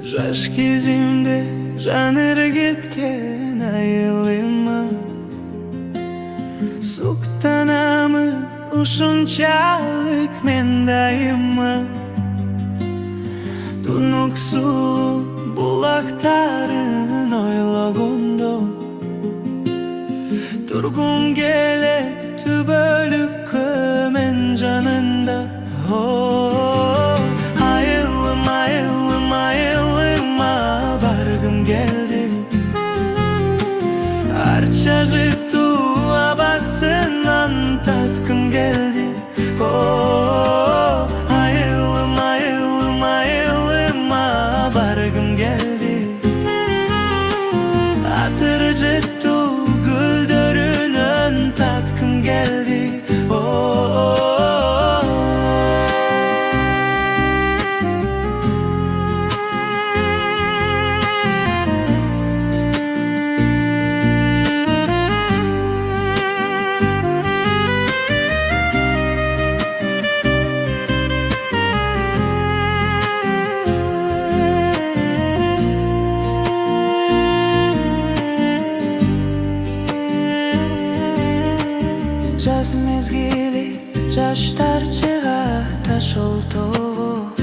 Жаш кезимде жанары кеткен айылыма суктанамы ушунчалык мен дайыма. Тунук суу булактарын ойлогондо тургум келет түбөлүккө мен жанында. Айылым, айылым, айылыма баргым келди. Арча жыттуу абасынан таткым келди. Айылым, айылым, айылыма баргым келди. Атыр жыттуу гүлдөрүнөн таткым келди. Жаз мезгили жаштар чыга таш олтобу.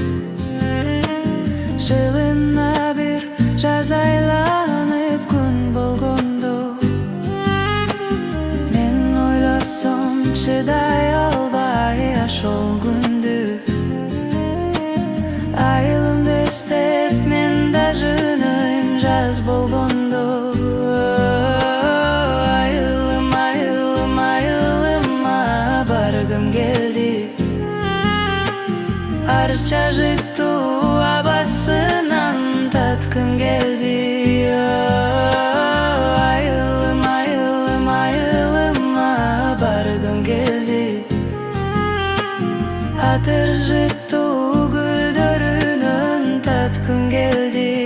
Жылына бир жаз айланып күн болгондо мен ойлосом чыдай албай ошол күндү. Айылымды эстеп мен да жөнөйм жаз болгондо. Баргым келди. Арча жыттуу абасынан таткым келди. Айылым, айылым, айылыма баргым келди. Атыр жыттуу гүлдөрүнөн таткым келди.